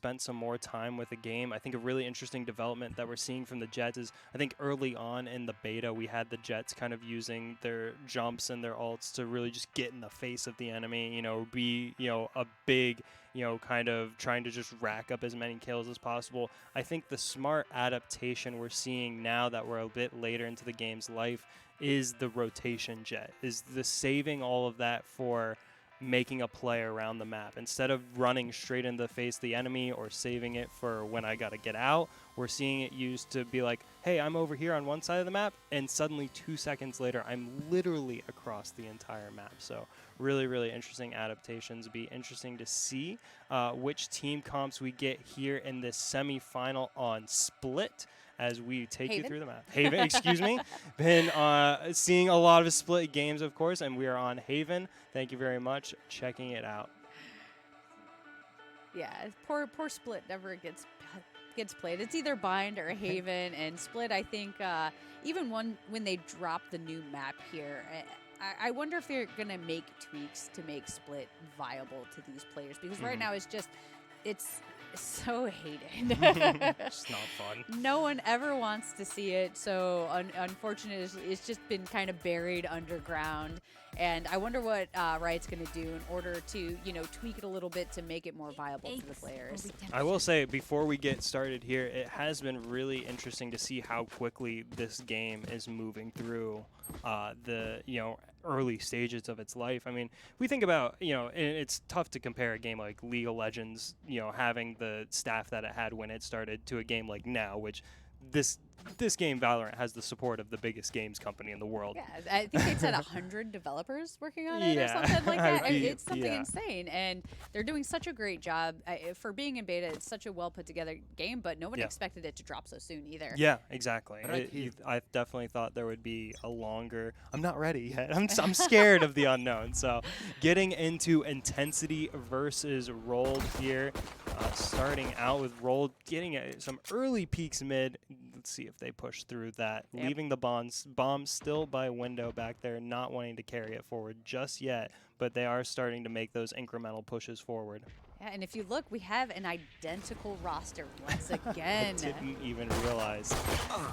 spent some more time with the game. I think a really interesting development that we're seeing from the Jets is, I think early on in the beta, we had the Jets kind of using their jumps and their ults to really just get in the face of the enemy, be, a big, kind of trying to just rack up as many kills as possible. I think the smart adaptation we're seeing now that we're a bit later into the game's life is the rotation jet, is the saving all of that for making a play around the map. Instead of running straight in the face of the enemy or saving it for when I gotta get out, we're seeing it used to be like, hey, I'm over here on one side of the map, and suddenly 2 seconds later, I'm literally across the entire map. So really, really interesting adaptations. Be interesting to see which team comps we get here in this semi-final on Split as we take you through the map. Haven, excuse me. Been seeing a lot of Split games, of course, and we are on Haven. Thank you very much. Checking it out. Yeah, poor Split never gets played. It's either Bind or Haven, and Split, I think, even when they drop the new map here, I wonder if they're going to make tweaks to make Split viable to these players, because right now it's so hated. It's not fun. No one ever wants to see it, so unfortunately, it's just been kind of buried underground. And I wonder what Riot's going to do in order to, tweak it a little bit to make it more viable to the players. I will say, before we get started here, it has been really interesting to see how quickly this game is moving through the, early stages of its life. I mean, we think about, it's tough to compare a game like League of Legends, having the staff that it had when it started to a game like now, which this game, Valorant, has the support of the biggest games company in the world. Yeah, I think they said 100 developers working on it or something like that. It's something insane, and they're doing such a great job. For being in beta, it's such a well-put-together game, but no one expected it to drop so soon either. Yeah, exactly. I definitely thought there would be a longer... I'm not ready yet. I'm scared of the unknown. So getting into Intensity versus Rolled here. Starting out with Rolled, getting some early peaks mid. Let's see if they push through that. Yep. Leaving the bomb still by window back there, not wanting to carry it forward just yet, but they are starting to make those incremental pushes forward. Yeah, and if you look, we have an identical roster once again. I didn't even realize.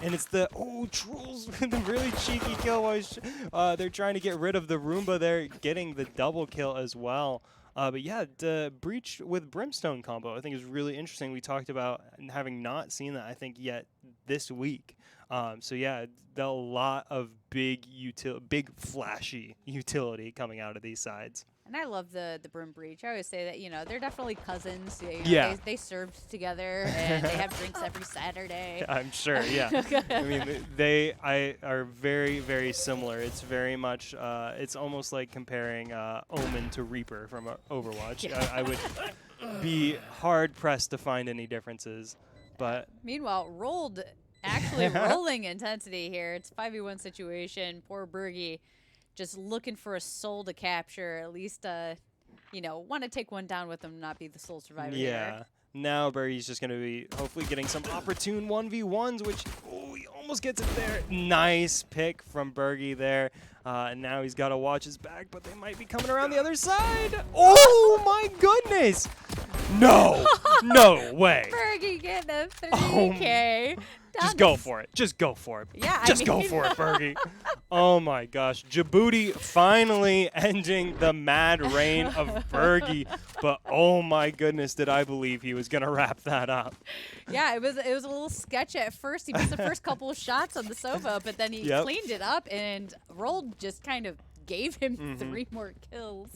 And it's the, Trolls with a really cheeky kill. They're trying to get rid of the Roomba there, getting the double kill as well. But yeah, the Breach with Brimstone combo I think is really interesting. We talked about having not seen that, I think, yet this week. So yeah, a lot of big flashy utility coming out of these sides. And I love the Brim Breach. I always say that, they're definitely cousins. They served together, and they have drinks every Saturday. I'm sure, yeah. I mean, they are very, very similar. It's very much, it's almost like comparing Omen to Reaper from Overwatch. Yeah. I would be hard-pressed to find any differences. But meanwhile, Rolled actually rolling Intensity here. It's a 5v1 situation. Poor Bergie. Just looking for a soul to capture, at least, want to take one down with them, not be the sole survivor. Yeah. Here. Now Bergie's just going to be hopefully getting some opportune 1v1s, which, he almost gets it there. Nice pick from Bergie there. And now he's got to watch his back, but they might be coming around the other side. Oh, my goodness. No. No way. Bergie getting a 3K. Just go for it. Just go for it. Yeah, Just go for it, Bergie. Oh, my gosh. Djibouti finally ending the mad reign of Bergie. But, oh, my goodness, did I believe he was going to wrap that up. Yeah, it was a little sketch at first. He missed the first couple of shots on the Sova, but then he cleaned it up, and Rolled just kind of gave him 3 more kills.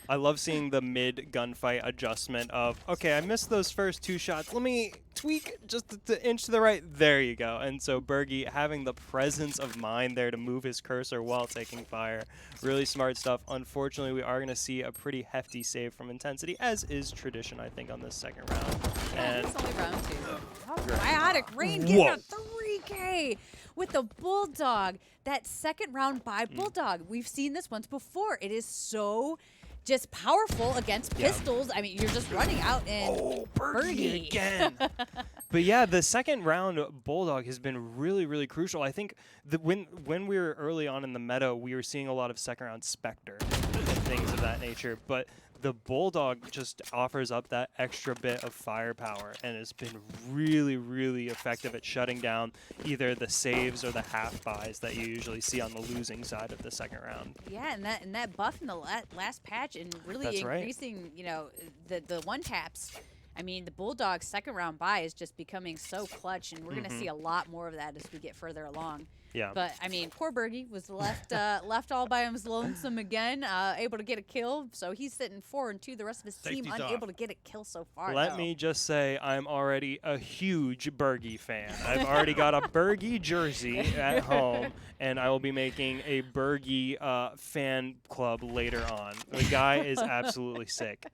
I love seeing the mid gunfight adjustment of, okay, I missed those first 2 shots. Let me tweak just the inch to the right. There you go. And so Bergie having the presence of mind there to move his cursor while taking fire. Really smart stuff. Unfortunately, we are going to see a pretty hefty save from Intensity, as is tradition, I think, on this second round. And it's only round 2. Oh, Biotic Rain getting a 3K with the Bulldog. That second round by Bulldog. We've seen this once before. It is so... just powerful against pistols. I mean, you're just running out and Bergie again. But yeah, the second round Bulldog has been really, really crucial. I think when we were early on in the meta, we were seeing a lot of second round Spectre and things of that nature. But the Bulldog just offers up that extra bit of firepower and has been really, really effective at shutting down either the saves or the half buys that you usually see on the losing side of the second round. Yeah, and that buff in the last patch and really That's right. increasing, you know, the one taps. I mean, the Bulldog's second round buy is just becoming so clutch, and we're gonna see a lot more of that as we get further along. Yeah. But I mean, poor Bergie was left left all by his lonesome again, able to get a kill. So he's sitting 4-2. The rest of his team Safety's unable off. to get a kill so far. Let me just say I'm already a huge Bergie fan. I've already got a Bergie jersey at home, and I will be making a Bergie fan club later on. The guy is absolutely sick.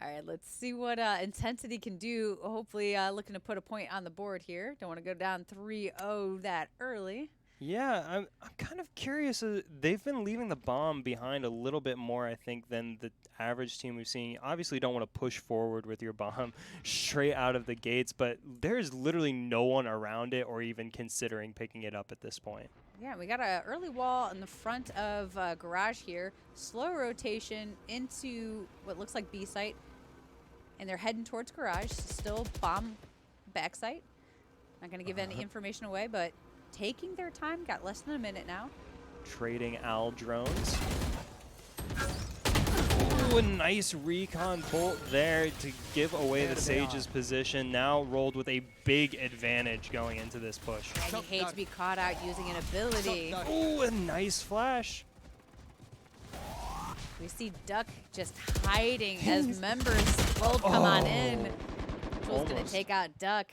All right, let's see what Intensity can do. Hopefully looking to put a point on the board here. Don't want to go down 3-0 that early. Yeah, I'm kind of curious. They've been leaving the bomb behind a little bit more, I think, than the average team we've seen. Obviously, you don't want to push forward with your bomb straight out of the gates, but there's literally no one around it or even considering picking it up at this point. Yeah, we got an early wall in the front of Garage here. Slow rotation into what looks like B site. And they're heading towards Garage. Still bomb backside. Not going to give any information away, but taking their time. Got less than a minute now. Trading Al drones. Ooh, a nice recon bolt there to give away the Sage's position. Now rolled with a big advantage going into this push. And you hate to be caught out using an ability. Ooh, a nice flash. We see Duck just hiding as members Rolled come on in. Joel's going to take out Duck.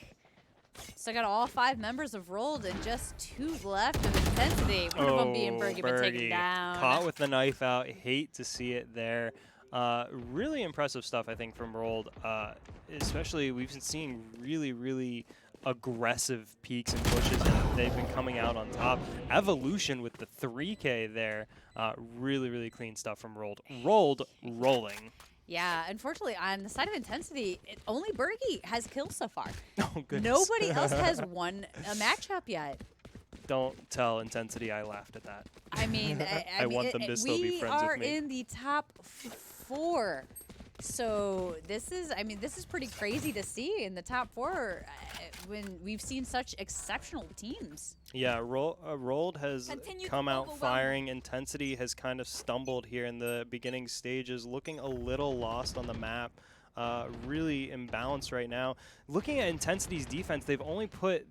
So I got all 5 members of Rolled and just 2 left of Intensity. One of them being Bergie, but taken down. Caught with the knife out. Hate to see it there. Really impressive stuff, I think, from Rolled. Especially, we've been seeing really aggressive peaks and pushes, and they've been coming out on top. Evolution with the 3K there. Really clean stuff from Rolled. Rolled rolling. Yeah, unfortunately, on the side of Intensity, only Bergie has kills so far. Oh, goodness. Nobody else has won a matchup yet. Don't tell Intensity I laughed at that. I mean, I want them to still be friends with me. We are in the top 4. So this is, I mean, this is pretty crazy to see in the top 4 when we've seen such exceptional teams. Yeah, Rolled has come out firing. Intensity has kind of stumbled here in the beginning stages, looking a little lost on the map. Really imbalanced right now. Looking at Intensity's defense, they've only put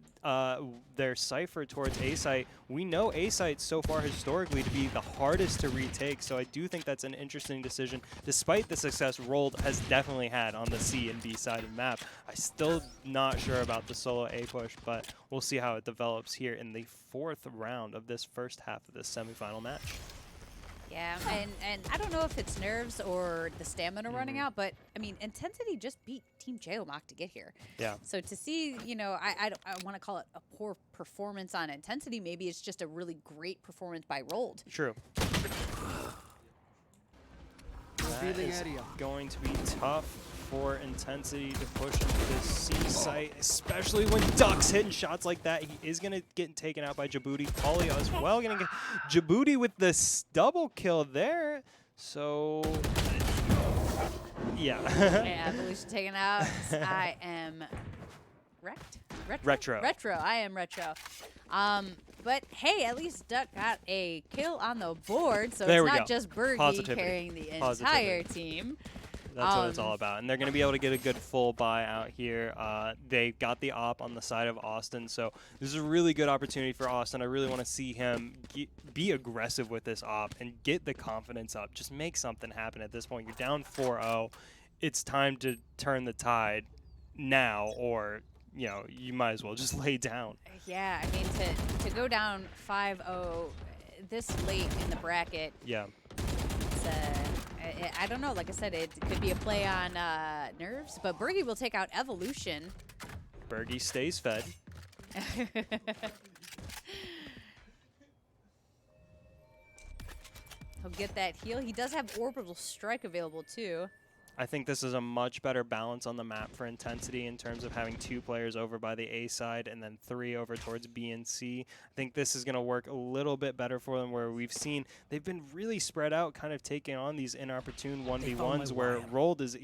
their Cypher towards A-Site. We know A-Site so far historically to be the hardest to retake, so I do think that's an interesting decision. Despite the success Rolled has definitely had on the C and B side of the map, I'm still not sure about the solo A push, but we'll see how it develops here in the 4th round of this first half of this semifinal match. Yeah, and I don't know if it's nerves or the stamina running out, but I mean, Intensity just beat Team Geomach to get here. Yeah. So to see, you know, I want to call it a poor performance on Intensity. Maybe it's just a really great performance by Rolled. True. That is going to be tough for Intensity to push into this C site, especially when Duck's hitting shots like that. He is going to get taken out by Djibouti. Pauly as well going to get Djibouti with this double kill there. So, yeah. Yeah, Belushi taken out. I am wrecked. Retro. I am retro. But hey, at least Duck got a kill on the board, so there it's we not go. just Bergie carrying the entire team. That's what it's all about. And they're going to be able to get a good full buy out here. They got the op on the side of Austin, so this is a really good opportunity for Austin. I really want to see him be aggressive with this op and get the confidence up. Just make something happen at this point. You're down 4-0. It's time to turn the tide now, or you know, you might as well just lay down. Yeah, I mean, to go down 5-0 this late in the bracket. Yeah. It's, I don't know. Like I said, it could be a play on nerves, but Bergie will take out Evolution. Bergie stays fed. He'll get that heal. He does have Orbital Strike available, too. I think this is a much better balance on the map for intensity in terms of having 2 players over by the A side and then 3 over towards B and C. I think this is going to work a little bit better for them, where we've seen they've been really spread out, kind of taking on these inopportune 1v1s where Rolled is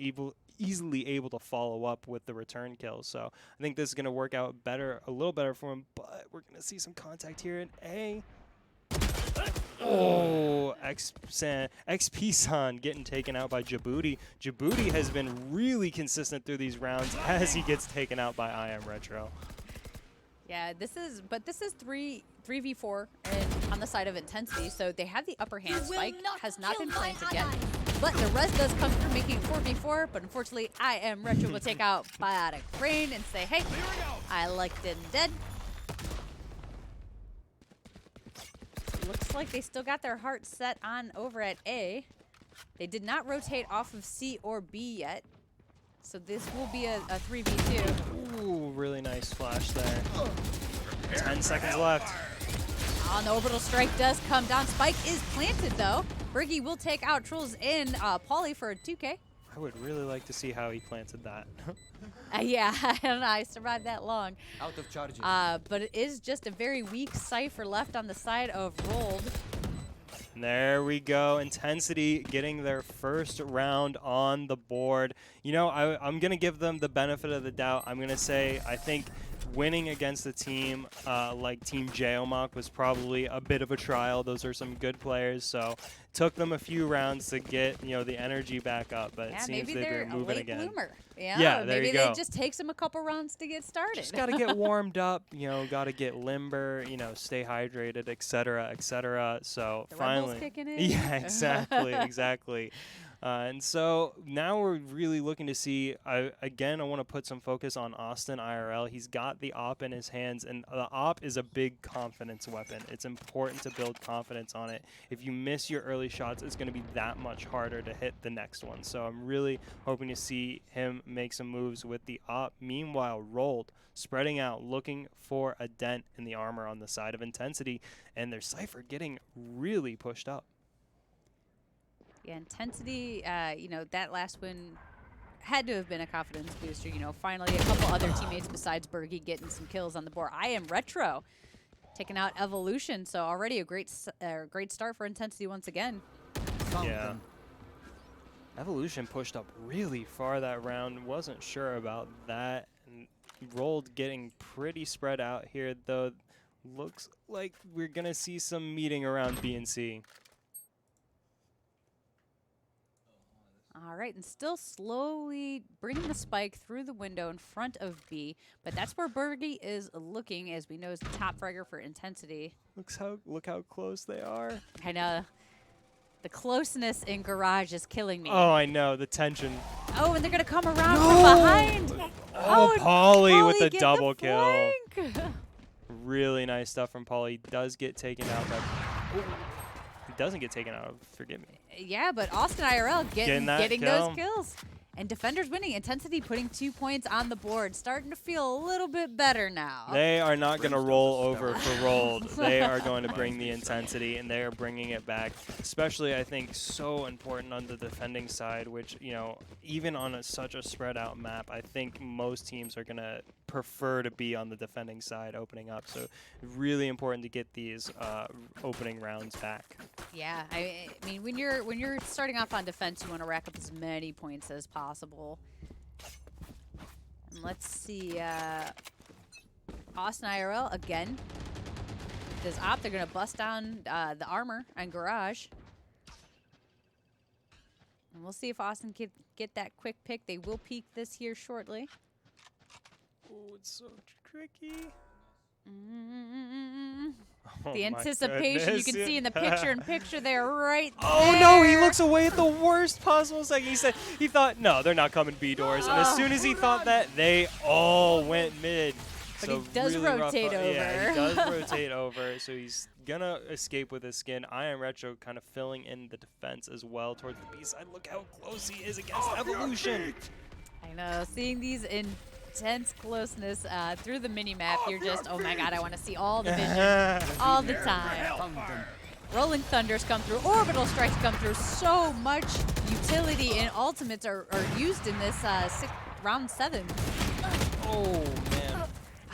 easily able to follow up with the return kills. So I think this is going to work out better, a little better for him, but we're going to see some contact here in A. Oh, XP-san getting taken out by Djibouti. Djibouti has been really consistent through these rounds as he gets taken out by I Am Retro. Yeah, this is 3v4 and on the side of intensity, so they have the upper hand. Spike has not been planted yet, but the res does come through, making it 4v4, but unfortunately I Am Retro will take out Biotic Brain and say, hey, I liked it dead. Looks like they still got their heart set on over at A. They did not rotate off of C or B yet, so this will be a 3v2. Ooh, really nice flash there. 10 seconds left. On the orbital strike does come down. Spike is planted though. Bergie will take out Trolls and Pauly for a 2K. I would really like to see how he planted that. Yeah, I don't know. I survived that long. Out of charges. But it is just a very weak Cypher left on the side of Rolled. And there we go. Intensity getting their first round on the board. You know, I'm going to give them the benefit of the doubt. I'm going to say I think winning against a team like Team Geomok was probably a bit of a trial. Those are some good players, so took them a few rounds to get the energy back up. But it seems they're moving a late again. Bloomer. Yeah, there you go. Maybe it just takes them a couple rounds to get started. Just got to get warmed up. Got to get limber. Stay hydrated, etc., etc. So the finally, Rebels kicking in. yeah, exactly, exactly. And so now we're really looking to see, again, I want to put some focus on Austin IRL. He's got the AWP in his hands, and the AWP is a big confidence weapon. It's important to build confidence on it. If you miss your early shots, it's going to be that much harder to hit the next one. So I'm really hoping to see him make some moves with the AWP. Meanwhile, Rolled, spreading out, looking for a dent in the armor on the side of intensity, and their Cypher getting really pushed up. Yeah, intensity, that last win had to have been a confidence booster. Finally a couple other teammates besides Bergie getting some kills on the board. I Am Retro taking out Evolution, so already a great start for intensity once again. Yeah. Evolution pushed up really far that round. Wasn't sure about that. And Rolled getting pretty spread out here, though. Looks like we're going to see some meeting around B and C. All right, and still slowly bringing the spike through the window in front of B, but that's where Bergie is looking, as we know is the top fragger for intensity. Look how close they are. I know. The closeness in Garage is killing me. Oh, I know, the tension. Oh, and they're going to come around from behind. Oh, Pauly with the get double the kill. flank. Really nice stuff from Pauly. Does get taken out by... He doesn't get taken out, forgive me. Yeah, but Austin IRL getting kill. those kills. And Defenders winning. Intensity putting 2 points on the board. Starting to feel a little bit better now. They are not going to roll over for Rolled. They are going to bring the intensity, and they are bringing it back. Especially, I think, so important on the defending side, which, even on such a spread out map, I think most teams are going to prefer to be on the defending side opening up. So really important to get these opening rounds back. Yeah, I mean, when you're starting off on defense, you want to rack up as many points as possible. And let's see, Austin IRL again. Does op? They're gonna bust down the armor and Garage. And we'll see if Austin can get that quick pick. They will peek this here shortly. Oh, it's so tricky. Oh, the anticipation you can see in the picture there right there. Oh no, he looks away at the worst possible second. He thought, no, they're not coming B doors. And as soon as he thought that, they all went mid. But so he does really rotate over. Yeah, he does rotate over. So he's gonna escape with his skin. I Am Retro kind of filling in the defense as well towards the B side. Look how close he is against Evolution. I know, seeing these intense closeness through the mini map, you're just, oh my god, I want to see all the vision all the time. Rolling Thunders come through, Orbital Strikes come through. So much utility and ultimates are used in this round 7. Oh, man.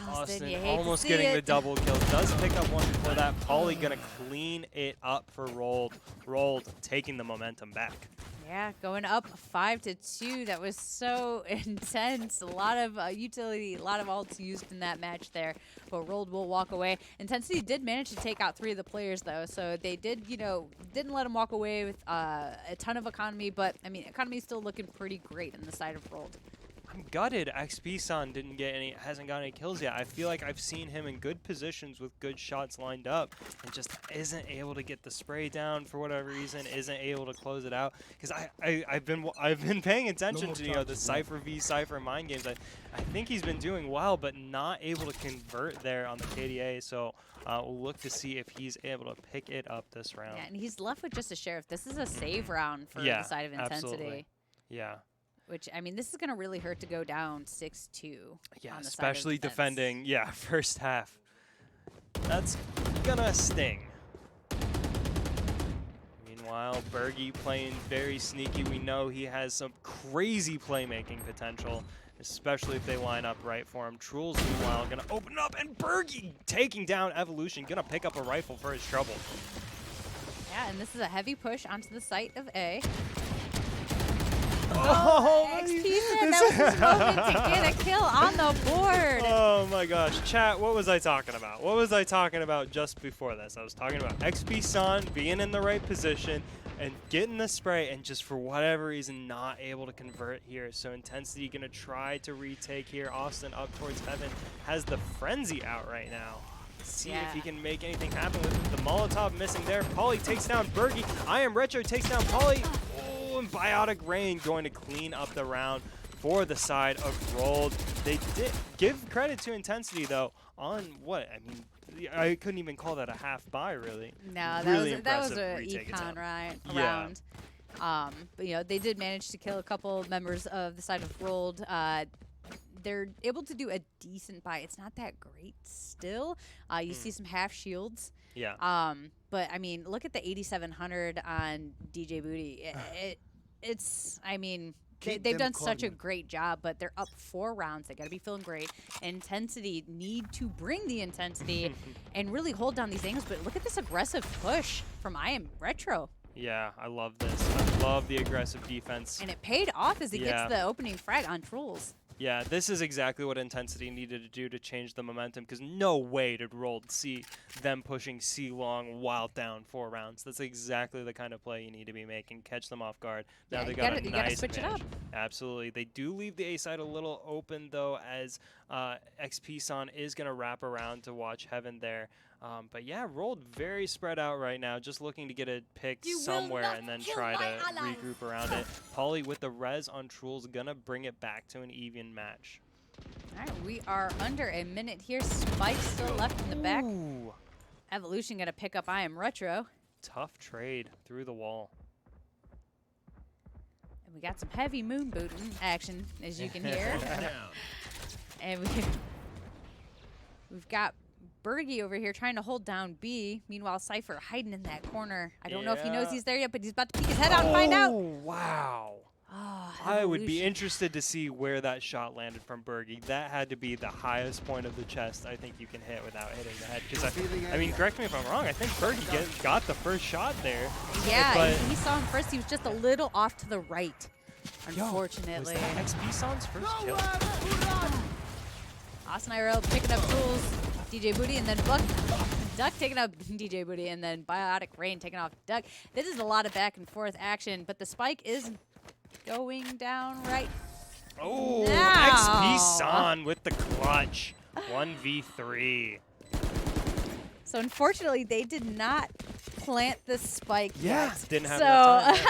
Austin, you Austin hate to almost see getting it. the double kill. Does pick up one before that. Polly gonna clean it up for Rolled. Rolled taking the momentum back. Yeah, going up 5-2. That was so intense. A lot of utility, a lot of ults used in that match there. But Rolled will walk away. Intensity did manage to take out 3 of the players, though. So they did, you know, didn't let them walk away with a ton of economy. But, I mean, economy is still looking pretty great on the side of Rolled. I'm gutted XP-san hasn't got any kills yet. I feel like I've seen him in good positions with good shots lined up and just isn't able to get the spray down for whatever reason, isn't able to close it out. Because I've been paying attention to the Cypher v Cypher mind games. I think he's been doing well, but not able to convert there on the KDA. So we'll look to see if he's able to pick it up this round. Yeah, and he's left with just a Sheriff. This is a save round for the side of Intensity. Absolutely. Yeah. Which, I mean, this is going to really hurt to go down 6-2. Yeah, on the especially side of defending, first half. That's gonna sting. Meanwhile, Bergie playing very sneaky. We know he has some crazy playmaking potential, especially if they line up right for him. Trules, meanwhile, gonna open up, and Bergie taking down Evolution, gonna pick up a rifle for his trouble. Yeah, and this is a heavy push onto the site of A. Oh, XP said that was his moment to get a kill on the board. Oh my gosh. Chat, what was I talking about? What was I talking about just before this? I was talking about XP-san being in the right position and getting the spray and just for whatever reason not able to convert here. So Intensity going to try to retake here. Austin up towards Heaven has the Frenzy out right now. See if he can make anything happen with the Molotov missing there. Polly takes down Bergie. I Am Retro takes down Polly. And Biotic Rain going to clean up the round for the side of Rolled. They did give credit to Intensity, though, on what? I mean, I couldn't even call that a half buy, really. No, really that was impressive a retake econ attempt. round. But, you know, they did manage to kill a couple members of the side of Rolled. They're able to do a decent buy. It's not that great still. You see some half shields. Yeah. But, I mean, look at the 8,700 on DJ Booty. It's, I mean, they've done such a great job, but they're up 4 rounds. They got to be feeling great. Intensity need to bring the intensity and really hold down these angles. But look at this aggressive push from I Am Retro. Yeah, I love this. I love the aggressive defense. And it paid off as he gets the opening frag on Trules. Yeah, this is exactly what Intensity needed to do to change the momentum, because no way did Rolled see them pushing C long while down 4 rounds. That's exactly the kind of play you need to be making. Catch them off guard. Now they got a nice switch advantage. it up. Absolutely. They do leave the A side a little open, though, as XP-san is going to wrap around to watch Heaven there. But yeah, Rolled very spread out right now, just looking to get a pick somewhere and then try to regroup around it. Polly with the res on Trules, gonna bring it back to an even match. All right, we are under a minute here. Spike still left in the back. Ooh. Evolution gonna pick up I Am Retro. Tough trade through the wall. And we got some heavy moon booting action, as you can hear. And we've got Bergie over here trying to hold down B. Meanwhile, Cypher hiding in that corner. I don't know if he knows he's there yet, but he's about to peek his head out and find out. Wow. Oh, I would be interested to see where that shot landed from Bergie. That had to be the highest point of the chest I think you can hit without hitting the head. Because I mean, correct me if I'm wrong. I think Bergie got the first shot there. Yeah, but he saw him first. He was just a little off to the right, unfortunately. Was that XP-san's first kill? Austin IRL picking up tools. DJ Booty and then Duck taking up DJ Booty and then Biotic Rain taking off Duck. This is a lot of back and forth action, but the spike is going down right Oh, now. XP-san with the clutch. 1v3. So unfortunately, they did not plant the spike yet. Didn't have enough time.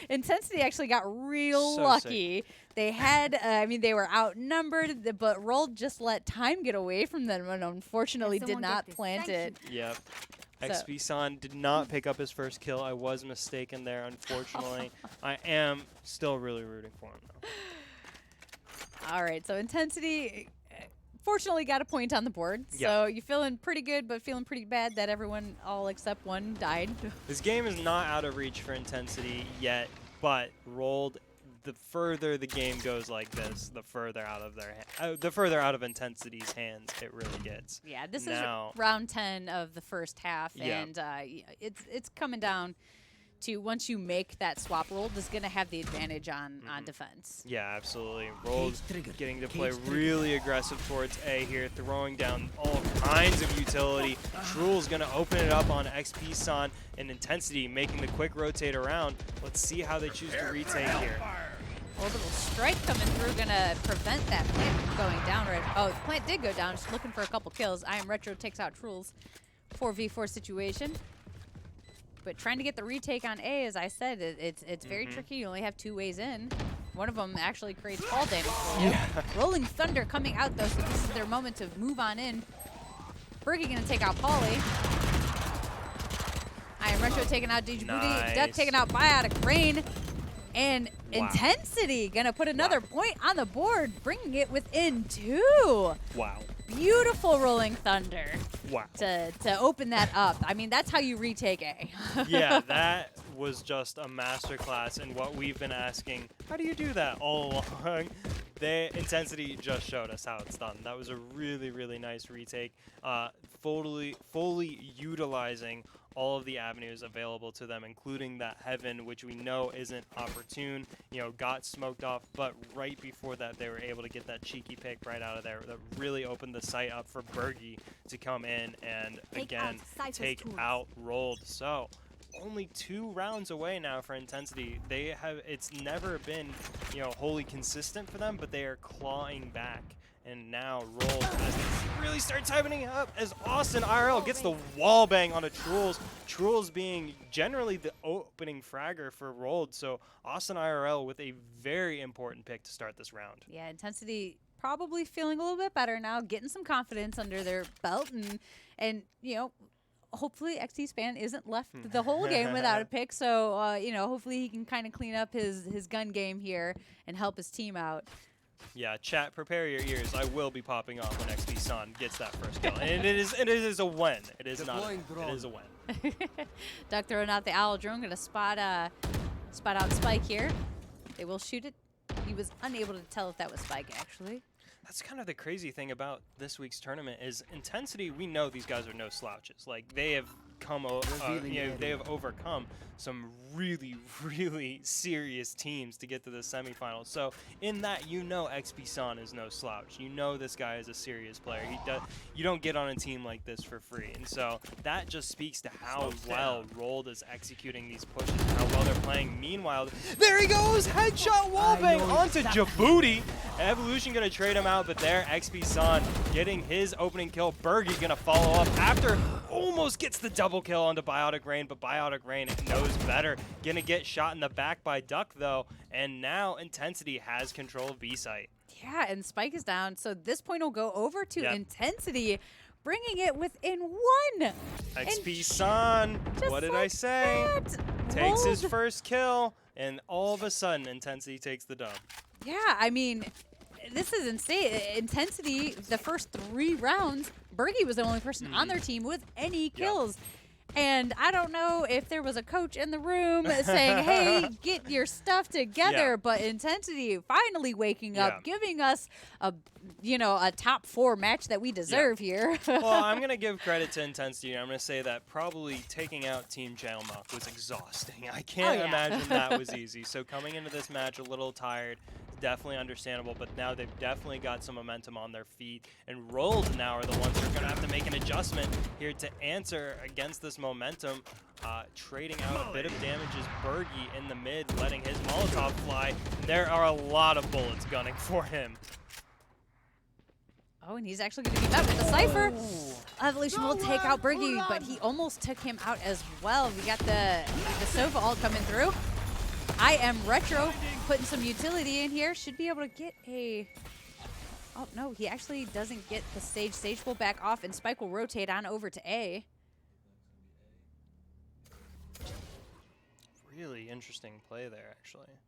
Intensity actually got real lucky. They had, I mean, they were outnumbered, but Rolled just let time get away from them and unfortunately did not plant it. Yep. XP-san did not pick up his first kill. I was mistaken there, unfortunately. I am still really rooting for him, though. All right, so Intensity fortunately got a point on the board. Yeah. So you're feeling pretty good, but feeling pretty bad that everyone, all except one, died. This game is not out of reach for Intensity yet, but Rolled, the further the game goes like this, the further out of Intensity's hands it really gets. Yeah, this Now, is round 10 of the first half, Yeah. and it's coming down to once you make that swap roll, is going to have the advantage on defense. Yeah, absolutely. Rolled getting to play really aggressive towards A here, throwing down all kinds of utility. Shruel's going to open it up on XP San, and Intensity making the quick rotate around. Let's see how they choose to retake here. Orbital strike coming through, going to prevent that plant from going down. Oh, the plant did go down, just looking for a couple kills. I Am Retro takes out Shruel's 4v4 situation. But trying to get the retake on A, as I said, it's very tricky. You only have 2 ways in. One of them actually creates fall damage for you. Rolling Thunder coming out, though, so this is their moment to move on in. Bergie going to take out Polly. I Am Retro taking out DJ Booty. Duck taking out Biotic Rain. And Intensity going to put another point on the board, bringing it within 2. Wow. Beautiful Rolling Thunder. Wow. To open that up. I mean, that's how you retake A. Yeah, that was just a masterclass in what we've been asking. How do you do that all along? Intensity just showed us how it's done. That was a really, really nice retake. Fully utilizing all of the avenues available to them, including that Heaven, which we know isn't opportune, got smoked off, but right before that, they were able to get that cheeky pick right out of there that really opened the sight up for Bergie to come in and, take out Rolled. So, only 2 rounds away now for Intensity. It's never been, wholly consistent for them, but they are clawing back. And now Rolled, as they really start tightening up, as Austin IRL gets the wall bang onto Trules. Trules being generally the opening fragger for Rolled, so Austin IRL with a very important pick to start this round. Yeah, Intensity probably feeling a little bit better now, getting some confidence under their belt, and hopefully XTSpan isn't left the whole game without a pick, so hopefully he can kind of clean up his gun game here and help his team out. Yeah, chat, prepare your ears. I will be popping off when XP San gets that first kill. And it is a win. It is not it is a win. Duck throwing out the Owl drone, gonna spot out Spike here. They will shoot it. He was unable to tell if that was Spike, actually. That's kind of the crazy thing about this week's tournament is Intensity. We know these guys are no slouches. Like, they have they have overcome some really, really serious teams to get to the semifinals. So in that, XP San is no slouch. This guy is a serious player. You don't get on a team like this for free. And so that just speaks to how well Rolled is executing these pushes, how well they're playing. Meanwhile, there he goes, headshot wallbang onto Djibouti. Evolution gonna trade him out, but there XP San getting his opening kill. Bergie gonna follow up after almost gets the double kill onto Biotic Rain, but Biotic Rain knows better. Gonna get shot in the back by Duck though, and now Intensity has control of B site. Yeah, and Spike is down, so this point will go over to Intensity, bringing it within 1. XP San, what did I say? Takes his first kill, and all of a sudden Intensity takes the dub. Yeah, I mean, this is insane. Intensity, the first 3 rounds, Bergie was the only person on their team with any kills. And I don't know if there was a coach in the room saying, hey, get your stuff together. But Intensity finally waking up, giving us a top 4 match that we deserve here. Well, I'm going to give credit to Intensity. I'm going to say that probably taking out Team Jailmuck was exhausting. I can't imagine that was easy. So coming into this match a little tired, definitely understandable, but now they've definitely got some momentum on their feet, and Rolled now are the ones who are going to have to make an adjustment here to answer against this momentum. Trading out a bit of damage is Bergie in the mid, letting his Molotov fly. There are a lot of bullets gunning for him. Oh, and he's actually going to be met with the Cypher. Evolution will take out Bergie, but he almost took him out as well. We got the Sova ult coming through. I Am Retro putting some utility in here. Should be able to get a... Oh, no, he actually doesn't get the stage pull back off, and Spike will rotate on over to A. Really interesting play there, actually.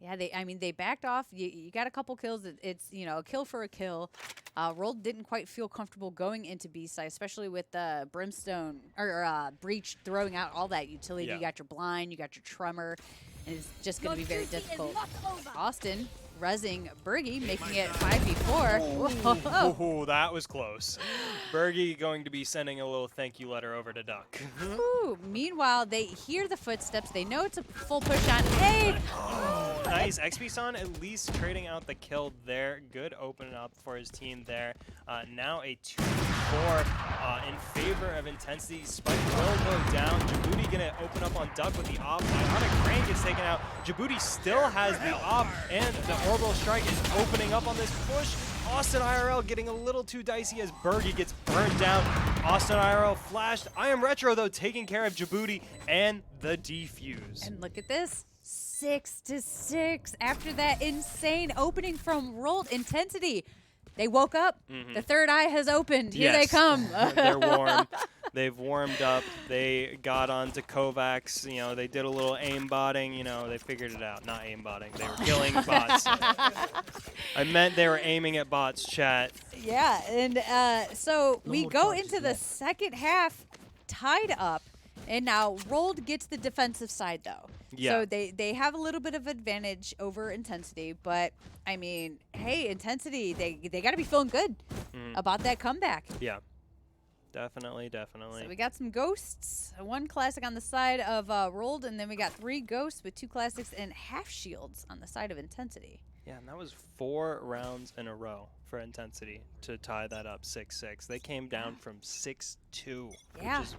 Yeah, they backed off. You got a couple kills. It's, a kill for a kill. Roll didn't quite feel comfortable going into B side, especially with Brimstone or Breach throwing out all that utility. Yeah. You got your blind, you got your tremor, and it's just going to be very difficult. Austin rezzing Bergie, making it 5v4. Ooh, that was close. Bergie going to be sending a little thank you letter over to Duck. Ooh, meanwhile, they hear the footsteps. They know it's a full push on A. Nice. XP-san at least trading out the kill there. Good opening up for his team there. Now a 2v4 in favor of Intensity. Spike will go down. Djibouti going to open up on Duck with the op. Bionic Crane gets taken out. Djibouti still has the op, and the Orbital Strike is opening up on this push. Austin IRL getting a little too dicey as Bergie gets burned down. Austin IRL flashed. I Am Retro, though, taking care of Djibouti and the defuse. And look at this. 6-6 after that insane opening from Rolled Intensity. They woke up. The third eye has opened. Here they come. They're warm. They've warmed up. They got onto Kovacs. They did a little aimbotting. They figured it out. Not aimbotting. They were killing bots. I meant they were aiming at bots, chat. Yeah, and so we go into the second half tied up. And now Rolled gets the defensive side, though. Yeah. So they have a little bit of advantage over Intensity. But, I mean, hey, Intensity, they got to be feeling good about that comeback. Yeah. Definitely. So we got some ghosts, one classic on the side of Rolled, and then we got 3 ghosts with 2 classics and half shields on the side of Intensity. Yeah, and that was 4 rounds in a row for Intensity to tie that up 6-6. They came down from 6-2, Yeah. which is a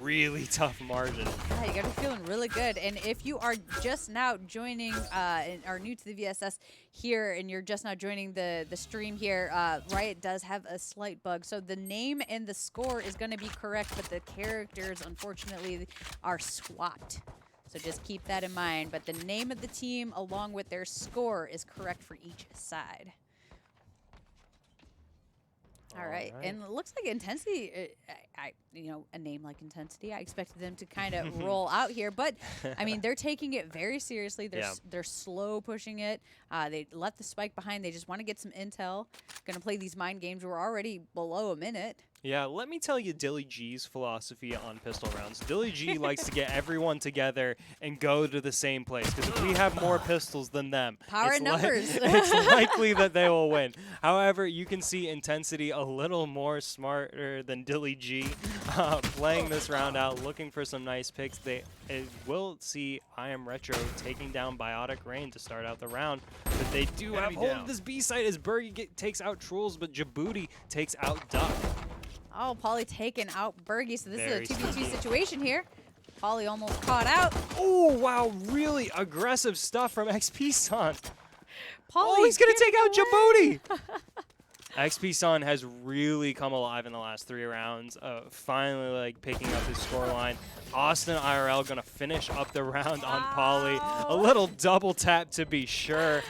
really tough margin. Yeah, you got to be feeling really good. And if you are just now joining, and are new to the VSS here, and you're just now joining the stream here, Riot does have a slight bug. So the name and the score is going to be correct, but the characters, unfortunately, are swapped. So just keep that in mind. But the name of the team, along with their score, is correct for each side. All right, and it looks like Intensity, a name like Intensity, I expected them to kind of roll out here, but I mean, they're taking it very seriously. They're slow pushing it. They left the spike behind. They just want to get some intel. Going to play these mind games. We're already below a minute. Yeah, let me tell you Dilly G's philosophy on pistol rounds. Dilly G likes to get everyone together and go to the same place, because if we have more pistols than them, Power in numbers. It's likely that they will win. However, you can see Intensity a little more smarter than Dilly G, playing this round out, looking for some nice picks. They will see I Am Retro taking down Biotic Rain to start out the round, but they do have hold of this B site as Bergie takes out Trolls, but Djibouti takes out Duck. Oh, Pauly taking out Bergie, so this Very is a 2v2 situation here. Pauly almost caught out. Oh, wow, really aggressive stuff from XP-san. Pauly He's going to take out Djibouti. XP-san has really come alive in the last 3 rounds, finally picking up his scoreline. Austin IRL going to finish up the round on Pauly. A little double tap to be sure.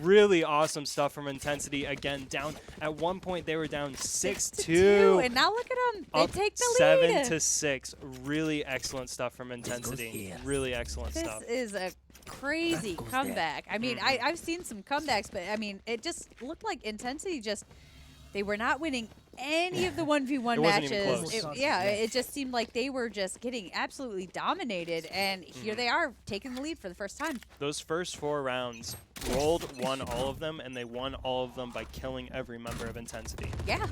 Really awesome stuff from Intensity. Again, down at one point they were down 6-2. And now look at them. They take the lead. 7-6. Really excellent stuff from Intensity. Really excellent stuff. This is a crazy comeback. I mean, I've seen some comebacks, but I mean, it just looked like Intensity they were not winning any of the 1v1 matches. It just seemed like they were just getting absolutely dominated, and here they are taking the lead for the first time. Those first 4 rounds, Rolled won all of them, and they won all of them by killing every member of Intensity. Yeah.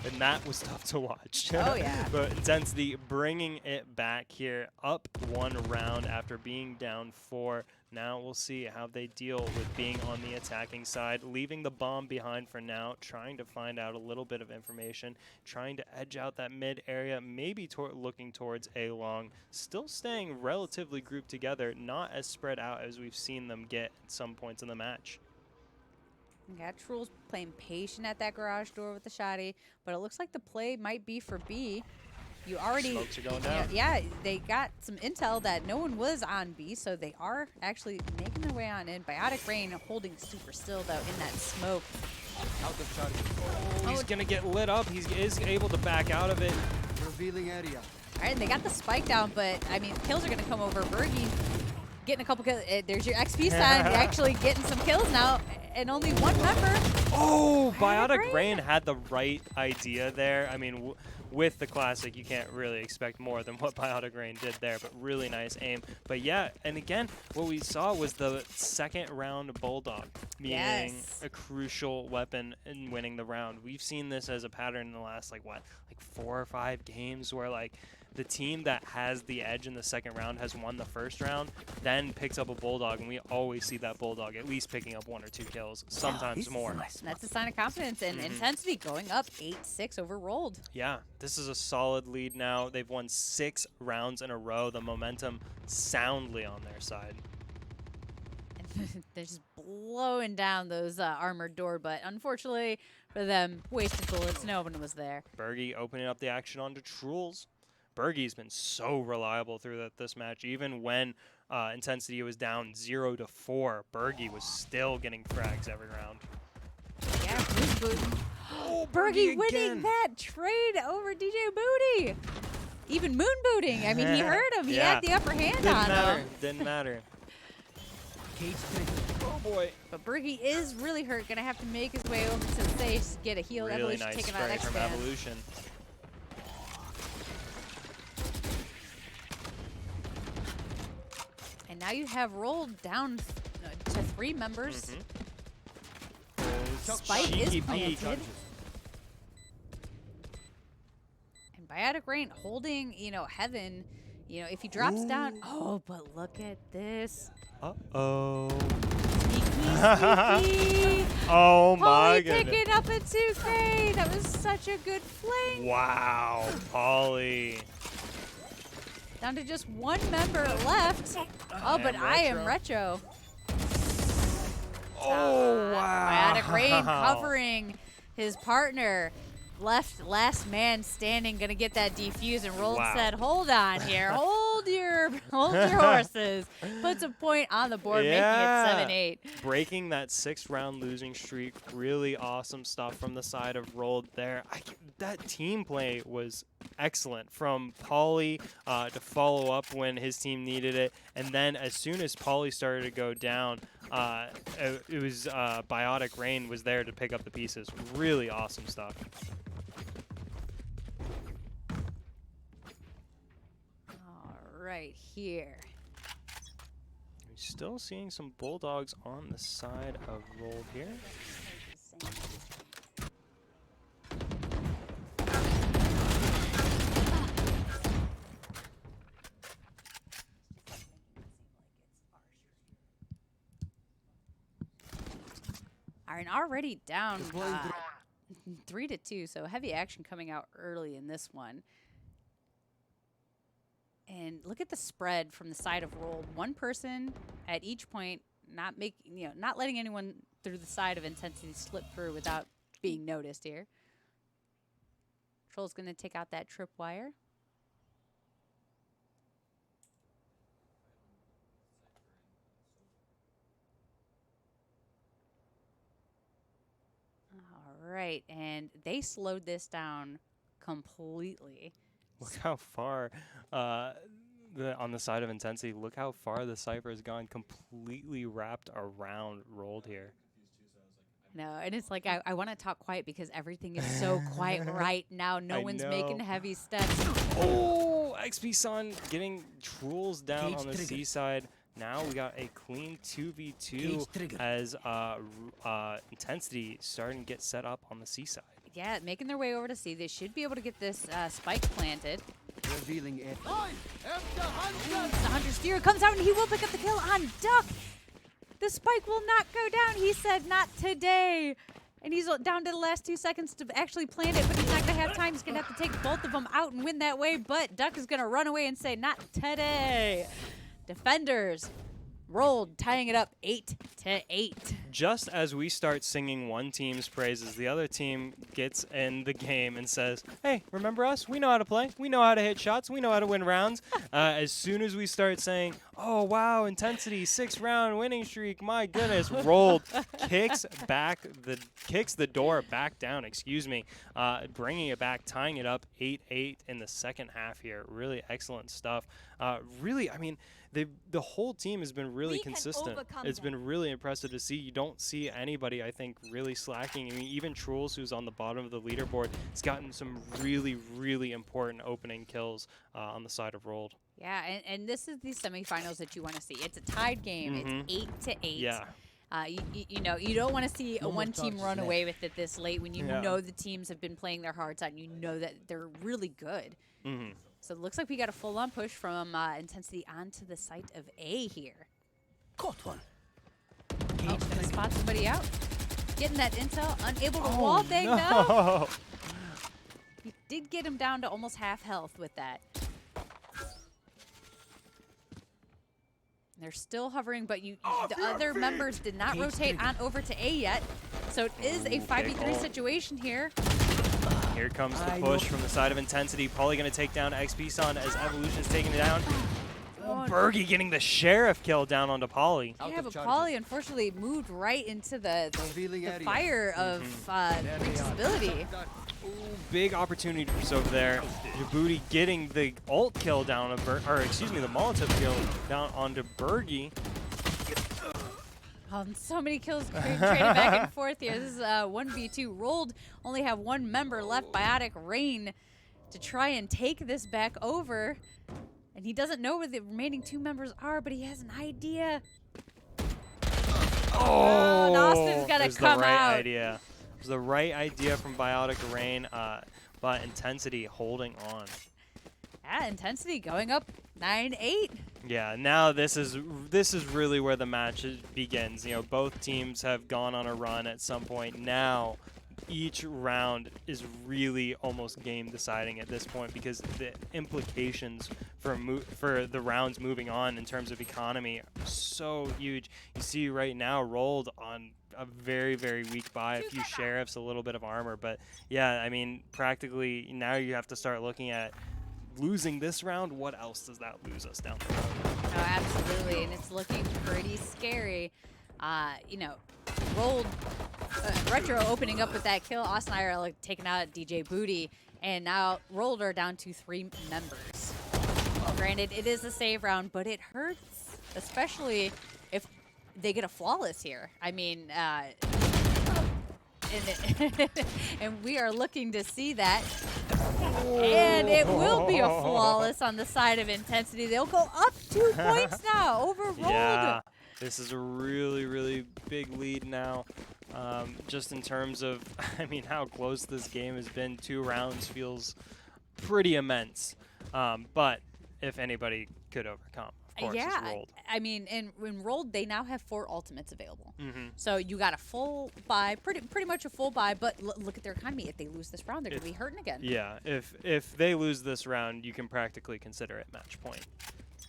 And that was tough to watch. Oh, yeah. But Intensity bringing it back here, up 1 round after being down 4. Now we'll see how they deal with being on the attacking side, leaving the bomb behind for now, trying to find out a little bit of information, trying to edge out that mid area, maybe looking towards A long, still staying relatively grouped together, not as spread out as we've seen them get at some points in the match. Yeah, Trul's playing patient at that garage door with the shotty, but it looks like the play might be for B. You already, smokes are going down. Yeah, they got some intel that no one was on B, so they are actually making their way on in. Biotic Rain holding super still, though, in that smoke. He's going to get lit up. He is able to back out of it. Revealing area. All right, and they got the spike down, but, I mean, kills are going to come over. Bergie getting a couple kills. There's your XP sign. You're actually getting some kills now, and only one member. Oh, Biotic Rain had the right idea there. I mean, with the Classic, you can't really expect more than what Biotic Rain did there, but really nice aim. But yeah, and again, what we saw was the second round Bulldog being a crucial weapon in winning the round. We've seen this as a pattern in the last, like 4 or 5 games where, like, the team that has the edge in the second round has won the first round, then picks up a Bulldog, and we always see that Bulldog at least picking up 1 or 2 kills, sometimes more. That's a sign of confidence, and Intensity going up 8-6 over Rolled. Yeah, this is a solid lead now. They've won 6 rounds in a row. The momentum soundly on their side. And they're just blowing down those armored door, but unfortunately for them, wasted bullets. No one was there. Bergie opening up the action onto Trules. Bergie's been so reliable through this match. Even when Intensity was down 0-4, Bergie was still getting frags every round. Yeah, Bergie winning that trade over DJ Booty. Even moon booting. I mean, he heard him. He had the upper hand on him. Didn't matter. Oh boy. But Bergie is really hurt. Gonna have to make his way over to the safe, get a heal. Really Evolution nice taking out spray from X-Band. Evolution. And now you have Rolled down to 3 members. Spike is planted. And Biotic Rain holding, Heaven. If he drops down. Oh, but look at this. Uh-oh. Sneaky. Oh my goodness. picking up a 2K. That was such a good flank. Wow, Polly. Down to just 1 member left. Oh, but I am Retro. Oh, wow. Biotic Rain covering his partner. Last man standing, gonna get that defuse, and Rolled said, "Hold on here, hold your horses." Puts a point on the board, making it 7-8. Breaking that 6-round losing streak, really awesome stuff from the side of Rolled there. That team play was excellent from Pauly to follow up when his team needed it, and then as soon as Pauly started to go down, it was Biotic Rain was there to pick up the pieces. Really awesome stuff. Right here. We're still seeing some Bulldogs on the side of Rolled here. And already down 3-2, so heavy action coming out early in this one. And look at the spread from the side of Rolled. 1 person at each point, not letting anyone through the side of Intensity slip through without being noticed here. Troll's going to take out that tripwire. All right, and they slowed this down completely. Look how far, on the side of Intensity, look how far the Cypher has gone, completely wrapped around Rolled here. No, and it's like, I want to talk quiet because everything is so quiet right now. No one's making heavy steps. Oh, XP Sun getting Trules down on the C side. Now we got a clean 2v2 as Intensity starting to get set up on the C side. Yeah, making their way over to C. They should be able to get this spike planted. Revealing it. The Hunter Steer comes out and he will pick up the kill on Duck. The spike will not go down. He said not today. And he's down to the last 2 seconds to actually plant it, but he's not going to have time. He's going to have to take both of them out and win that way, but Duck is going to run away and say not today. Defenders Rolled, tying it up 8-8. Just as we start singing one team's praises, the other team gets in the game and says, hey, remember us? We know how to play. We know how to hit shots. We know how to win rounds. As soon as we start saying, Oh, wow, Intensity, 6-round winning streak. My goodness, rolled, kicks the door back down, excuse me, bringing it back, tying it up 8-8 in the second half here. Really excellent stuff. Really, I mean, the whole team has been really consistent. It's been really impressive to see. You don't see anybody, I think, really slacking. I mean, even Trolls, who's on the bottom of the leaderboard, has gotten some really, really important opening kills on the side of Rolled. Yeah, and this is the semifinals that you want to see. It's a tied game. It's 8-8. Yeah. You know, you don't want to see one team run away with it this late when you know the teams have been playing their hearts out and you know that they're really good. So it looks like we got a full-on push from Intensity onto the site of A here. Caught one. Oh, gonna spot somebody out. Getting that intel, unable to wall bang though. He did get him down to almost half health with that. They're still hovering, but the other members did not rotate on over to A yet. So it is a 5v3 situation here. Here comes the push from the side of Intensity. Probably going to take down XP-Sun as Evolution is taking it down. Oh, Bergie getting the Sheriff kill down onto Polly. Yeah, but Polly unfortunately moved right into the fire of Freak's ability. Ooh, big opportunity over there. Djibouti getting the ult kill down on the Molotov kill down onto Bergie. So many kills traded back and forth here. This is 1v2. Rolled only have one member left, Biotic Rain, to try and take this back over. And he doesn't know where the remaining two members are, but he has an idea. Oh, Austin's got to come out. Idea. It was the right idea from Biotic Rain, but Intensity holding on. Yeah, Intensity going up 9-8. Yeah, now this is really where the match begins. You know, both teams have gone on a run at some point. Now, each round is really almost game deciding at this point because the implications for the rounds moving on in terms of economy are so huge. You see right now Rolled on a very, very weak buy, a few Sheriffs, a little bit of armor. But yeah, I mean, practically now you have to start looking at losing this round. What else does that lose us down the road? Oh, absolutely, and it's looking pretty scary. You know, Rolled, Retro opening up with that kill. Austin and I are like taking out DJ Booty, and now Rolled are down to 3 members. Granted, it is a save round, but it hurts, especially if they get a flawless here. I mean, and we are looking to see that. And it will be a flawless on the side of Intensity. They'll go up 2 points now over Rolled. Yeah, this is a really, really big lead now. Just in terms of, I mean, how close this game has been. 2 rounds feels pretty immense. But if anybody could overcome, of course, it's Rolled. I mean, and when Rolled, they now have 4 ultimates available. So you got a full buy, pretty much a full buy, but look at their economy. If they lose this round, they're going to be hurting again. Yeah, if they lose this round, you can practically consider it match point.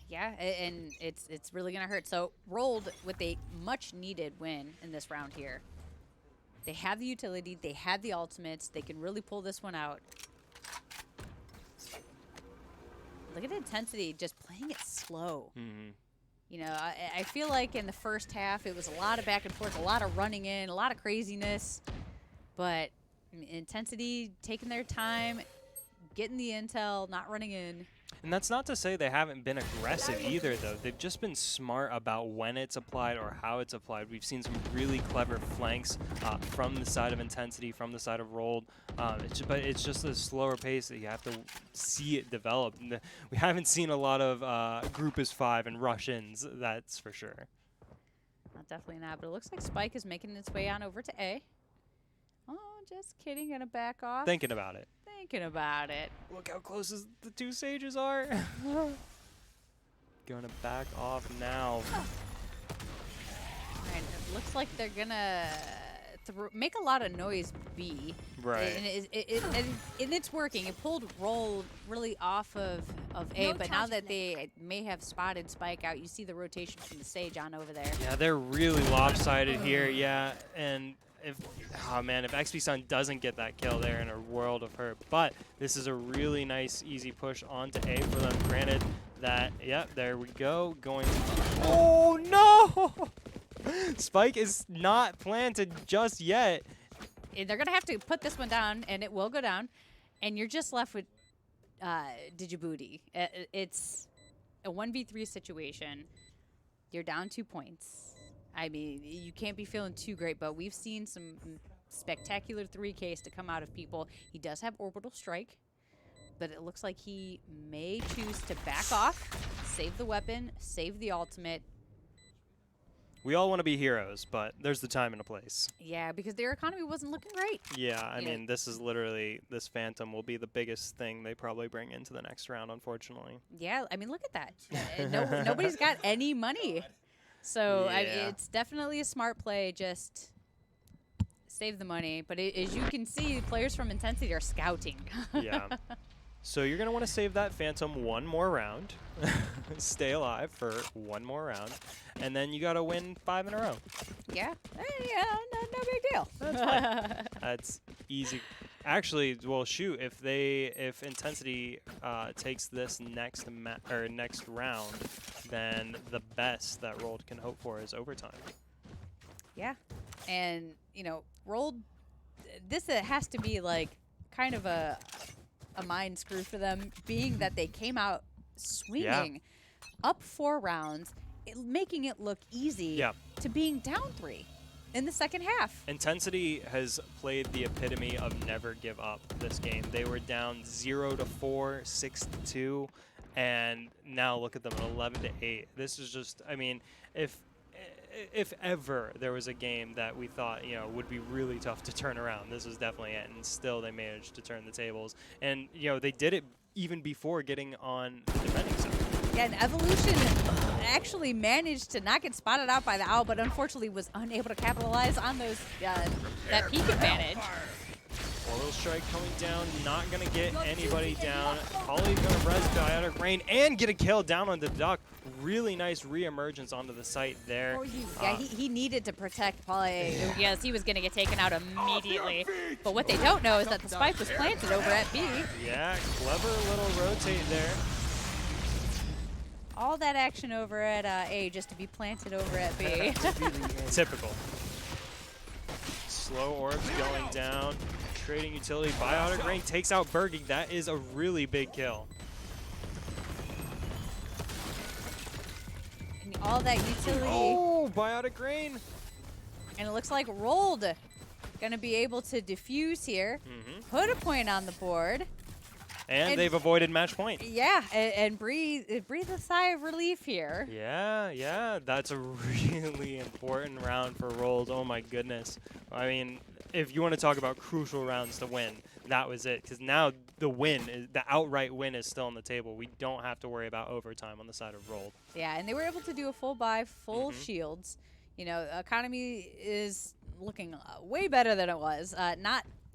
Yeah, and it's really going to hurt. So Rolled with a much-needed win in this round here. They have the utility. They have the ultimates. They can really pull this one out. Look at Intensity just playing it slow. You know, I feel like in the first half it was a lot of back and forth, a lot of running in, a lot of craziness. But Intensity taking their time, getting the intel, not running in. And that's not to say they haven't been aggressive either, though. They've just been smart about when it's applied or how it's applied. We've seen some really clever flanks from the side of Intensity, from the side of Rolled. But it's just a slower pace that you have to see it develop. And we haven't seen a lot of group is 5 and rush-ins, that's for sure. Definitely not, but it looks like Spike is making its way on over to A. Oh, just kidding, gonna back off. Thinking about it. Thinking about it. Look how close the 2 Sages are. Gonna back off now. Alright, it looks like they're gonna make a lot of noise B. Right. And it's working. It pulled Roll really off of A, but now that they may have spotted Spike out, you see the rotation from the Sage on over there. Yeah, they're really lopsided here, yeah. And if XP-Sun doesn't get that kill, they're in a world of hurt. But this is a really nice, easy push onto A for them. Granted, that. Yep, there we go. Going. Oh no! Spike is not planted just yet. They're gonna have to put this one down, and it will go down, and you're just left with Djibouti. It's a 1v3 situation. You're down 2 points. I mean, you can't be feeling too great, but we've seen some spectacular 3Ks to come out of people. He does have orbital strike, but it looks like he may choose to back off, save the weapon, save the ultimate. We all want to be heroes, but there's the time and a place. Yeah, because their economy wasn't looking great. Yeah, I mean, this is literally, this Phantom will be the biggest thing they probably bring into the next round, unfortunately. Yeah, I mean, look at that. Nobody's got any money. So it's definitely a smart play, just save the money. But as you can see, players from Intensity are scouting. Yeah. So you're going to want to save that Phantom one more round, stay alive for one more round, and then you got to win 5 in a row. Yeah, yeah, no big deal. That's fine. That's easy. Actually, well, shoot, if Intensity takes this next round, then the best that Rolled can hope for is overtime. Yeah, and you know, Rolled, this has to be like kind of a mind screw for them, being that they came out swinging up 4 rounds, making it look easy to being down 3 in the second half. Intensity has played the epitome of never give up this game. They were down 0-4, 6-2, and now look at them at 11-8. This is just, I mean, if ever there was a game that we thought, you know, would be really tough to turn around, this is definitely it. And still they managed to turn the tables. And, you know, they did it even before getting on the defending side. Yeah, and Evolution actually managed to not get spotted out by the Owl, but unfortunately was unable to capitalize on those that peak advantage. Orbital strike coming down, not going to get anybody down. Polly going to res Biotic Rain and get a kill down on the duck. Really nice re-emergence onto the site there. Yeah, he needed to protect Polly. Yes, he was going to get taken out immediately. But what they don't know is that the spike was planted over at B. Yeah, clever little rotate there. All that action over at A just to be planted over at B. Typical. Slow orbs going down. Trading utility. Biotic Rain takes out Bergie. That is a really big kill. And all that utility. Oh, Biotic Rain. And it looks like Rolled going to be able to defuse here. Put a point on the board. And they've avoided match point. Yeah, and breathe a sigh of relief here. Yeah, that's a really important round for Rolled. Oh my goodness. I mean, if you want to talk about crucial rounds to win, that was it. Because now the outright win is still on the table. We don't have to worry about overtime on the side of Rolled. Yeah, and they were able to do a full buy, full shields. You know, economy is looking way better than it was.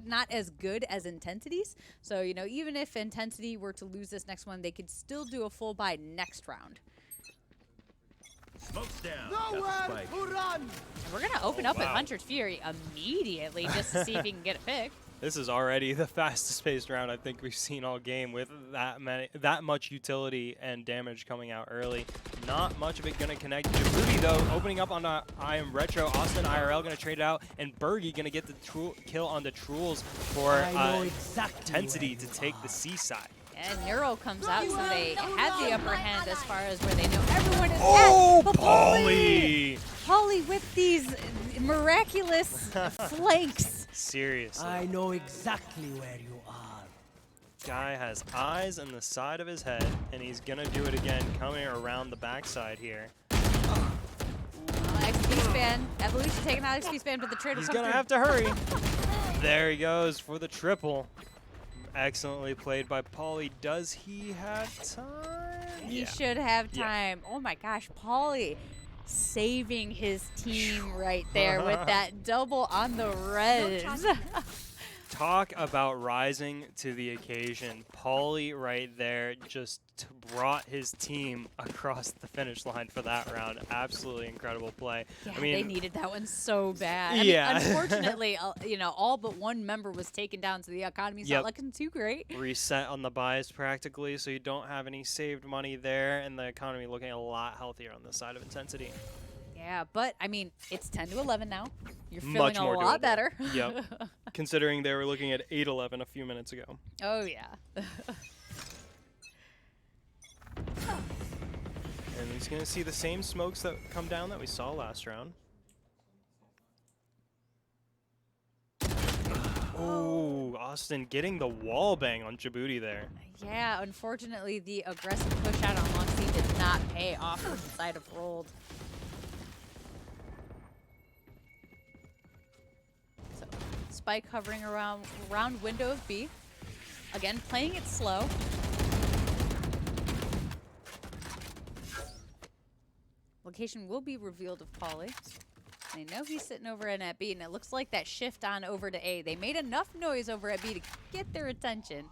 Not as good as Intensity's. So, you know, even if Intensity were to lose this next one, they could still do a full buy next round. Smokes down. Nowhere to run. We're going to open up with Hunter's Fury immediately just to see if he can get a pick. This is already the fastest paced round I think we've seen all game, with that much utility and damage coming out early. Not much of it going to connect. Djibouti, though, opening up on I Am Retro. Austin IRL going to trade out, and Bergie going to get the kill on the Trulls for Intensity to take the C side. And Neuro comes out, so they had the upper hand as far as where they know everyone is at. But Polly! Polly with these miraculous flanks. Seriously. I know exactly where you are. Guy has eyes on the side of his head, and he's gonna do it again, coming around the backside here. XP span. Evolution taking out XP span, but the trade will come He's gonna have to hurry. There he goes for the triple. Excellently played by Pauly. Does he have time? He should have time. Oh my gosh, Pauly saving his team right there with that double on the res. Talk about rising to the occasion. Paulie right there just brought his team across the finish line for that round. Absolutely incredible play. Yeah, I mean, they needed that one so bad. Yeah. I mean, unfortunately, you know, all but one member was taken down, so the economy's not looking too great. Reset on the buys practically, so you don't have any saved money there, and the economy looking a lot healthier on the side of intensity. Yeah, but I mean, it's 10 to 11 now. You're feeling Much a more lot doable. better. Yep. Considering they were looking at 8-11 a few minutes ago. Oh yeah. And he's going to see the same smokes that come down that we saw last round. Oh, Austin getting the wall bang on Djibouti there. Yeah, unfortunately, the aggressive push out on long C did not pay off on the side of Rolled. So, Spike hovering around window of B. Again, playing it slow. Location will be revealed of Paulie. I know he's sitting over in at B, and it looks like that shift on over to A. They made enough noise over at B to get their attention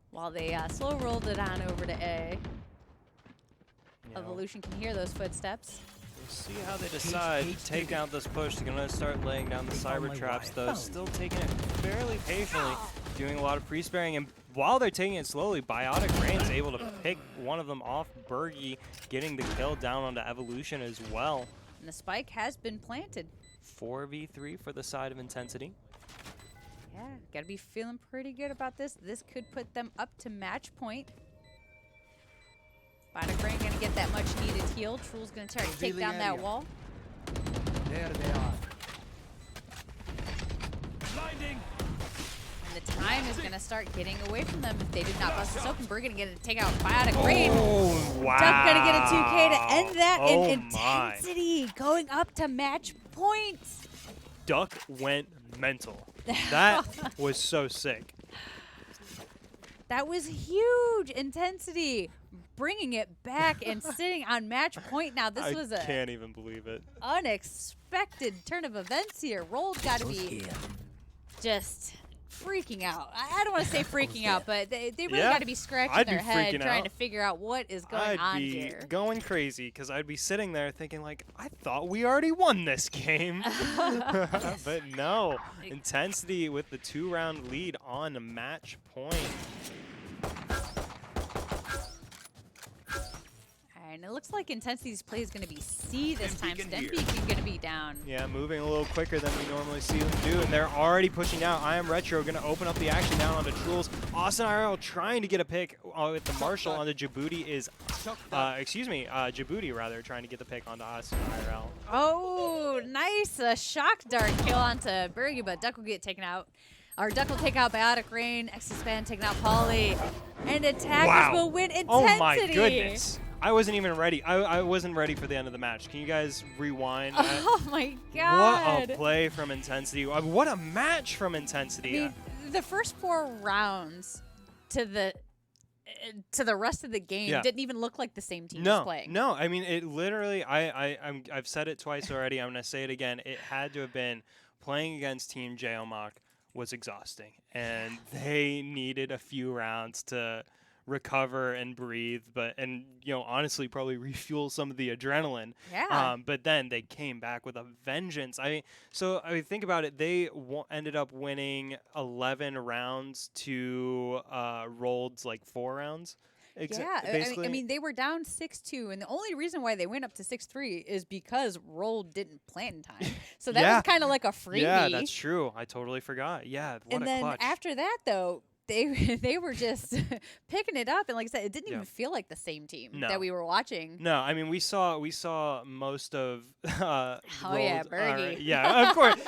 while they slow rolled it on over to A. Yeah. Evolution can hear those footsteps. We'll see how they decide to take out this push. They're going to start laying down the cyber traps, though. Still taking it fairly patiently, doing a lot of pre-sparing. And while they're taking it slowly, Biotic Rain's able to pick one of them off. Bergie getting the kill down onto Evolution as well. And the spike has been planted. 4v3 for the side of intensity. Yeah, gotta be feeling pretty good about this. This could put them up to match point. Biotic Rain gonna get that much needed heal. Trool's gonna try to take down that wall. There they are. And the time is gonna start getting away from them if they did not bust this open. We're gonna get to take out Biotic Rain. Oh, wow. Duck gonna get a 2K to end that. Oh, And my. intensity going up to match point. Duck went mental. That was so sick. That was huge. Intensity bringing it back and sitting on match point now. This was I a can't even believe it. unexpected turn of events here. Rolled got to be just freaking out. I don't want to say freaking out, but they really Yeah, got to be scratching I'd their be head freaking trying out. to figure out what is going on I'd be here. going crazy because I'd be sitting there thinking like, I thought we already won this game. But no, intensity with the 2-round lead on match point. And it looks like Intensity's play is going to be C this time. Stenbeak is going to be down. Yeah, moving a little quicker than we normally see them do, and they're already pushing out. I Am Retro going to open up the action down onto Trules. Austin IRL trying to get a pick with the Marshall onto Djibouti is, Djibouti rather, trying to get the pick onto Austin IRL. Oh, nice. A shock dart kill onto Bergie, but Duck will get taken out. Or Duck will take out Biotic Rain. X-Span taking out Paulie. And attackers will win Intensity. Oh my goodness. I wasn't even ready. I wasn't ready for the end of the match. Can you guys rewind? Oh my god. What a play from Intensity. What a match from I Intensity. mean, the first 4 rounds to the rest of the game didn't even look like the same team was playing. No, I mean, it literally, I've said it twice already. I'm going to say it again. It had to have been playing against Team Geomach was exhausting, and they needed a few rounds to recover and breathe, and honestly probably refuel some of the adrenaline. Yeah. But then they came back with a vengeance. I think about it. They ended up winning 11 rounds to Rolled like 4 rounds. Yeah, basically. I mean, they were down 6-2, and the only reason why they went up to 6-3 is because Roll didn't plant in time. So that was kind of like a freebie. Yeah, that's true. I totally forgot. Yeah, what and a then clutch. after that, though, they were just picking it up, and like I said, it didn't even feel like the same team that we were watching. No, I mean we saw most of. Bergie. Yeah, of course.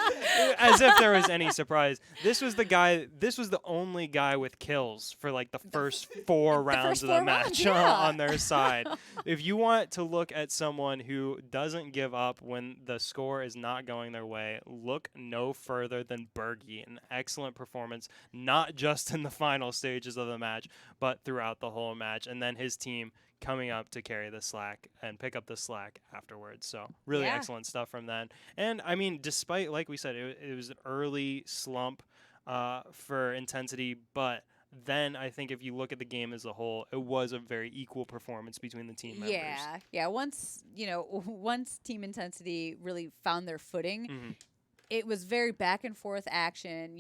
As if there was any surprise. This was the only guy with kills for like the first 4 rounds of the match on their side. If you want to look at someone who doesn't give up when the score is not going their way, look no further than Bergie. An excellent performance, not just in the final stages of the match, but throughout the whole match. And then his team coming up to carry the slack and pick up the slack afterwards. So really excellent stuff from them. And I mean, despite, like we said, it was an early slump. for intensity, but then I think if you look at the game as a whole, it was a very equal performance between the team members. Yeah. Once once Team Intensity really found their footing, Hmm. it was very back and forth action.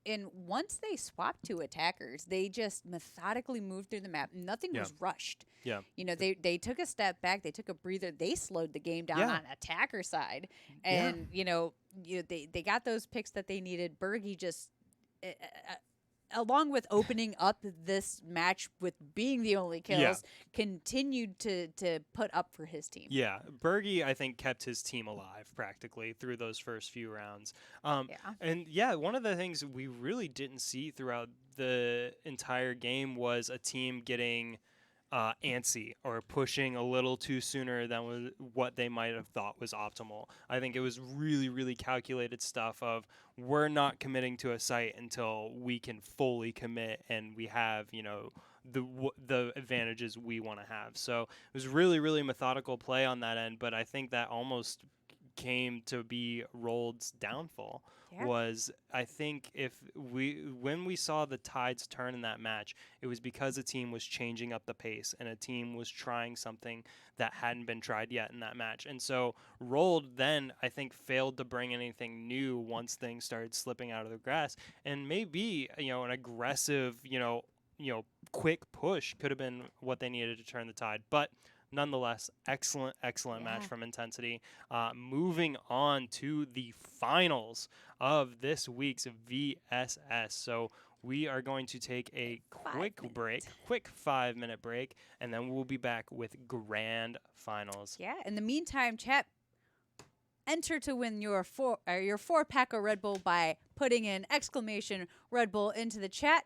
And once they swapped to attackers, they just methodically moved through the map. Nothing Yeah. was rushed. Yeah. They took a step back, they took a breather, they slowed the game down Yeah. on attacker side, Yeah. and they got those picks that they needed. Bergie just. Along with opening up this match with being the only kills, continued to put up for his team. Yeah, Bergie, I think, kept his team alive practically through those first few rounds. And one of the things we really didn't see throughout the entire game was a team getting antsy or pushing a little too sooner than what they might have thought was optimal. I think it was really, really calculated stuff of we're not committing to a site until we can fully commit and we have, the advantages we want to have. So it was really, really methodical play on that end, but I think that almost came to be Rold's downfall. Was I think when we saw the tides turn in that match, it was because a team was changing up the pace and a team was trying something that hadn't been tried yet in that match. And so Rold then I think failed to bring anything new once things started slipping out of the grass. And maybe an aggressive quick push could have been what they needed to turn the tide, but nonetheless, excellent match from Intensity. Moving on to the finals of this week's VSS. So we are going to take a quick 5-minute break, and then we'll be back with grand finals. Yeah. In the meantime, chat, enter to win your 4-pack of Red Bull by putting in exclamation Red Bull into the chat.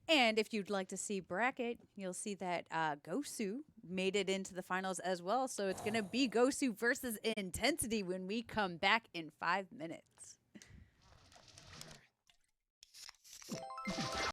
And if you'd like to see bracket, you'll see that Gosu made it into the finals as well. So it's going to be Gosu versus Intensity when we come back in 5 minutes.